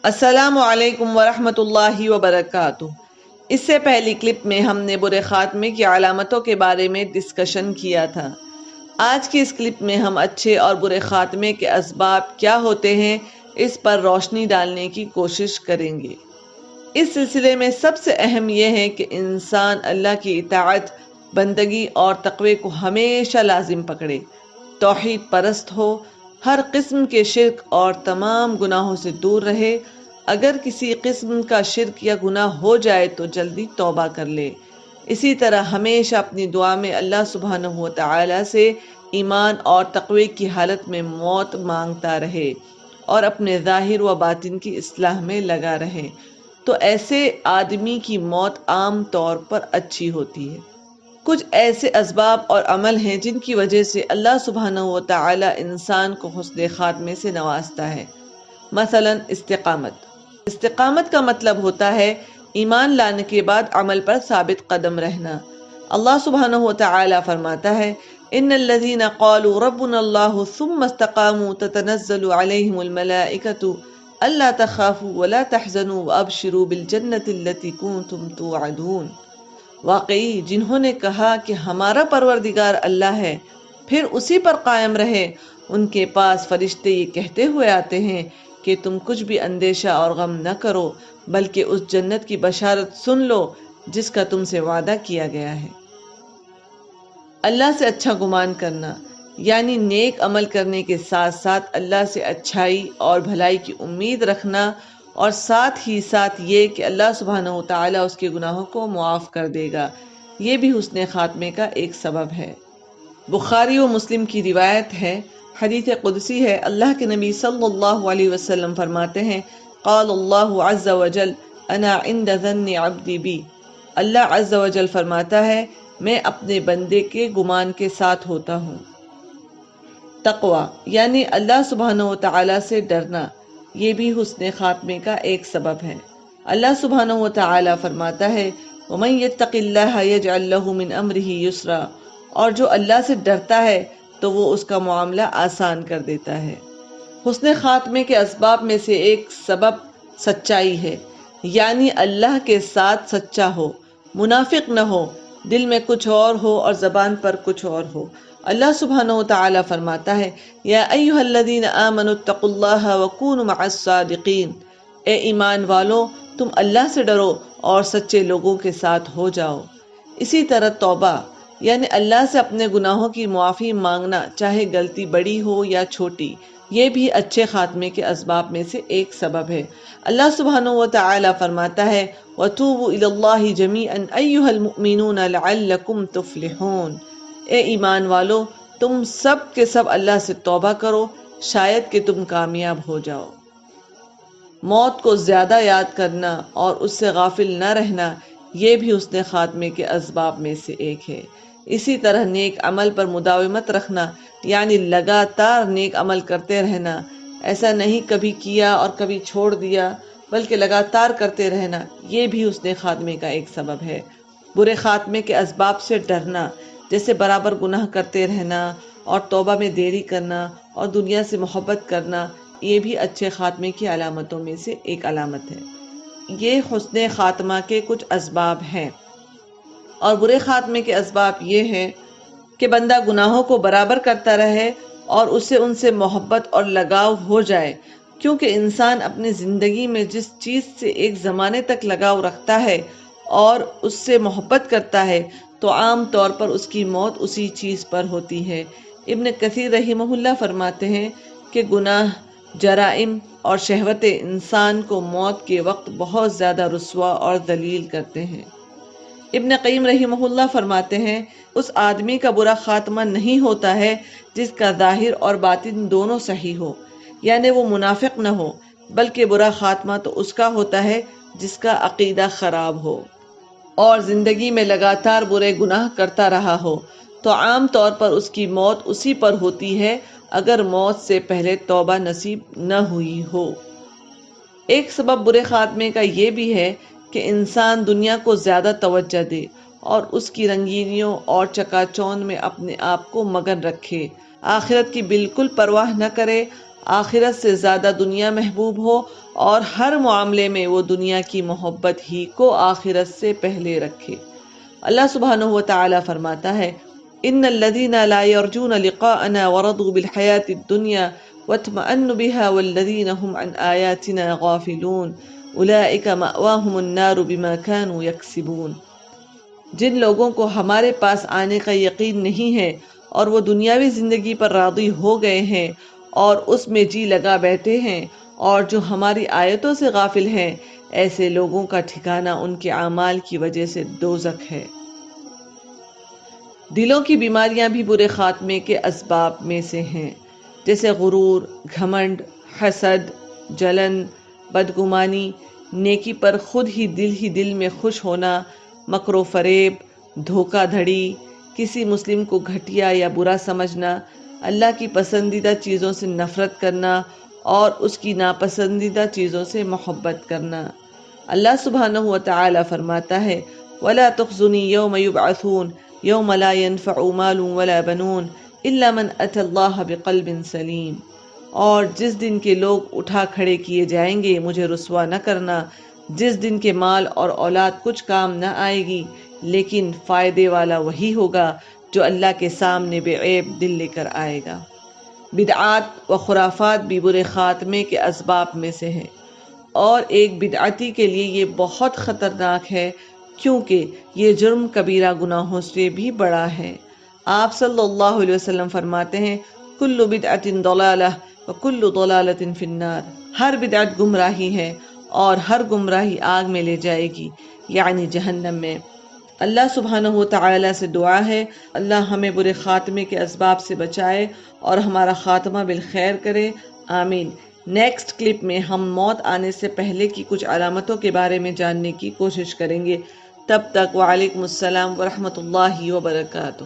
السلام علیکم ورحمۃ اللہ وبرکاتہ۔ اس سے پہلی کلپ میں ہم نے برے خاتمے کی علامتوں کے بارے میں ڈسکشن کیا تھا۔ آج کی اس کلپ میں ہم اچھے اور برے خاتمے کے اسباب کیا ہوتے ہیں اس پر روشنی ڈالنے کی کوشش کریں گے۔ اس سلسلے میں سب سے اہم یہ ہے کہ انسان اللہ کی اطاعت، بندگی اور تقوی کو ہمیشہ لازم پکڑے، توحید پرست ہو، ہر قسم کے شرک اور تمام گناہوں سے دور رہے۔ اگر کسی قسم کا شرک یا گناہ ہو جائے تو جلدی توبہ کر لے۔ اسی طرح ہمیشہ اپنی دعا میں اللہ سبحانہ و تعالی سے ایمان اور تقوی کی حالت میں موت مانگتا رہے اور اپنے ظاہر و باطن کی اصلاح میں لگا رہے، تو ایسے آدمی کی موت عام طور پر اچھی ہوتی ہے۔ کچھ ایسے اسباب اور عمل ہیں جن کی وجہ سے اللہ سبحانہ و تعالی انسان کو حسن خاتمے سے نوازتا ہے۔ مثلا استقامت۔ استقامت کا مطلب ہوتا ہے ایمان لانے کے بعد عمل پر ثابت قدم رہنا۔ اللہ سبحانہ و تعالی فرماتا ہے ان الذين قالوا ربنا الله ثم استقاموا تتنزل عليهم الملائكة الا تخافوا ولا تحزنوا وابشروا بالجنة التي كنتم توعدون۔ واقعی جنہوں نے کہا کہ ہمارا پروردگار اللہ ہے، پھر اسی پر قائم رہے، ان کے پاس فرشتے یہ کہتے ہوئے آتے ہیں کہ تم کچھ بھی اندیشہ اور غم نہ کرو، بلکہ اس جنت کی بشارت سن لو جس کا تم سے وعدہ کیا گیا ہے۔ اللہ سے اچھا گمان کرنا یعنی نیک عمل کرنے کے ساتھ ساتھ اللہ سے اچھائی اور بھلائی کی امید رکھنا، اور ساتھ ہی ساتھ یہ کہ اللہ سبحانہ و تعالی اس کے گناہوں کو معاف کر دے گا، یہ بھی حسن خاتمے کا ایک سبب ہے۔ بخاری و مسلم کی روایت ہے، حدیث قدسی ہے، اللہ کے نبی صلی اللہ علیہ وسلم فرماتے ہیں قال اللہ عز وجل انا عند ظن عبدی بی۔ اللہ عز وجل فرماتا ہے میں اپنے بندے کے گمان کے ساتھ ہوتا ہوں۔ تقوی یعنی اللہ سبحانہ و تعالی سے ڈرنا، یہ بھی حسن خاتمے کا ایک سبب ہے۔ اللہ سبحانہ و تعالی فرماتا ہے وَمَن يَتَّقِ اللَّهَ يَجْعَل لَّهُ مِنْ أَمْرِهِ يُسْرًا، اور جو اللہ سے ڈرتا ہے تو وہ اس کا معاملہ آسان کر دیتا ہے۔ حسن خاتمے کے اسباب میں سے ایک سبب سچائی ہے، یعنی اللہ کے ساتھ سچا ہو، منافق نہ ہو، دل میں کچھ اور ہو اور زبان پر کچھ اور ہو۔ اللہ سبحانہ و تعالی فرماتا ہے یا ایھا الذین آمنوا اتقوا اللہ وکونوا مع الصادقین، اے ایمان والو تم اللہ سے ڈرو اور سچے لوگوں کے ساتھ ہو جاؤ۔ اسی طرح توبہ یعنی اللہ سے اپنے گناہوں کی معافی مانگنا، چاہے غلطی بڑی ہو یا چھوٹی، یہ بھی اچھے خاتمے کے اسباب میں سے ایک سبب ہے۔ اللہ سبحانہ و تعالی فرماتا ہے وَتُوبُوا إِلَى اللَّهِ جَمِيعًا أَيُّهَا الْمُؤْمِنُونَ لَعَلَّكُمْ تُفْلِحُونَ، اے ایمان والو تم سب کے سب اللہ سے توبہ کرو، شاید کہ تم کامیاب ہو جاؤ۔ موت کو زیادہ یاد کرنا اور اس سے غافل نہ رہنا، یہ بھی حسن خاتمے کے اسباب میں سے ایک ہے۔ اسی طرح نیک عمل پر مداومت رکھنا یعنی لگاتار نیک عمل کرتے رہنا، ایسا نہیں کبھی کیا اور کبھی چھوڑ دیا، بلکہ لگاتار کرتے رہنا، یہ بھی حسن خاتمے کا ایک سبب ہے۔ برے خاتمے کے اسباب سے ڈرنا جیسے برابر گناہ کرتے رہنا اور توبہ میں دیری کرنا اور دنیا سے محبت کرنا، یہ بھی اچھے خاتمے کی علامتوں میں سے ایک علامت ہے۔ یہ حسن خاتمہ کے کچھ اسباب ہیں۔ اور برے خاتمے کے اسباب یہ ہیں کہ بندہ گناہوں کو برابر کرتا رہے اور اسے ان سے محبت اور لگاؤ ہو جائے، کیونکہ انسان اپنی زندگی میں جس چیز سے ایک زمانے تک لگاؤ رکھتا ہے اور اس سے محبت کرتا ہے تو عام طور پر اس کی موت اسی چیز پر ہوتی ہے۔ ابن کثیر رحمہ اللہ فرماتے ہیں کہ گناہ، جرائم اور شہوتیں انسان کو موت کے وقت بہت زیادہ رسوا اور ذلیل کرتے ہیں۔ ابن قیم رحمہ اللہ فرماتے ہیں اس آدمی کا برا خاتمہ نہیں ہوتا ہے جس کا ظاہر اور باطن دونوں صحیح ہو، یعنی وہ منافق نہ ہو، بلکہ برا خاتمہ تو اس کا ہوتا ہے جس کا عقیدہ خراب ہو اور زندگی میں لگاتار برے گناہ کرتا رہا ہو، تو عام طور پر اس کی موت اسی پر ہوتی ہے اگر موت سے پہلے توبہ نصیب نہ ہوئی ہو۔ ایک سبب برے خاتمے کا یہ بھی ہے کہ انسان دنیا کو زیادہ توجہ دے اور اس کی رنگینیوں اور چکا چوند میں اپنے آپ کو مگن رکھے، آخرت کی بالکل پرواہ نہ کرے، آخرت سے زیادہ دنیا محبوب ہو اور ہر معاملے میں وہ دنیا کی محبت ہی کو آخرت سے پہلے رکھے۔ اللہ سبحانہ و تعالی فرماتا ہے ان الذین لا یرجون لقاءنا ورضوا بالحیاة الدنیا واطمأنوا بها والذین هم عن آیاتنا غافلون اولئک مأواهم النار بما كانوا یکسبون۔ جن لوگوں کو ہمارے پاس آنے کا یقین نہیں ہے اور وہ دنیاوی زندگی پر راضی ہو گئے ہیں اور اس میں جی لگا بیٹھے ہیں، اور جو ہماری آیتوں سے غافل ہیں، ایسے لوگوں کا ٹھکانہ ان کے اعمال کی وجہ سے دوزخ ہے۔ دلوں کی بیماریاں بھی برے خاتمے کے اسباب میں سے ہیں، جیسے غرور، گھمنڈ، حسد، جلن، بدگمانی، نیکی پر خود ہی دل میں خوش ہونا، مکر و فریب، دھوکہ دھڑی، کسی مسلم کو گھٹیا یا برا سمجھنا، اللہ کی پسندیدہ چیزوں سے نفرت کرنا اور اس کی ناپسندیدہ چیزوں سے محبت کرنا۔ اللہ سبحانہ و تعالی فرماتا ہے وَلَا تُخْزُنِي يَوْمَ يُبْعَثُونَ يَوْمَ لَا يَنفَعُ مَالٌ وَلَا بَنُونَ إِلَّا مَنْ أَتَى اللَّهَ بِقَلْبٍ سَلِيمٍ۔ اور جس دن کے لوگ اٹھا کھڑے کیے جائیں گے مجھے رسوا نہ کرنا، جس دن کے مال اور اولاد کچھ کام نہ آئے گی، لیکن فائدے والا وہی ہوگا جو اللہ کے سامنے بے عیب دل لے کر آئے گا۔ بدعات و خرافات بھی برے خاتمے کے اسباب میں سے ہیں، اور ایک بدعتی کے لیے یہ بہت خطرناک ہے کیونکہ یہ جرم کبیرہ گناہوں سے بھی بڑا ہے۔ آپ صلی اللہ علیہ وسلم فرماتے ہیں کل بدعت ضلالہ وکل ضلالۃ فی النار۔ ہر بدعت گمراہی ہے اور ہر گمراہی آگ میں لے جائے گی، یعنی جہنم میں۔ اللہ سبحانہ و تعالی سے دعا ہے اللہ ہمیں برے خاتمے کے اسباب سے بچائے اور ہمارا خاتمہ بالخیر کرے، آمین۔ نیکسٹ کلپ میں ہم موت آنے سے پہلے کی کچھ علامتوں کے بارے میں جاننے کی کوشش کریں گے۔ تب تک وعلیکم السلام ورحمۃ اللہ وبرکاتہ۔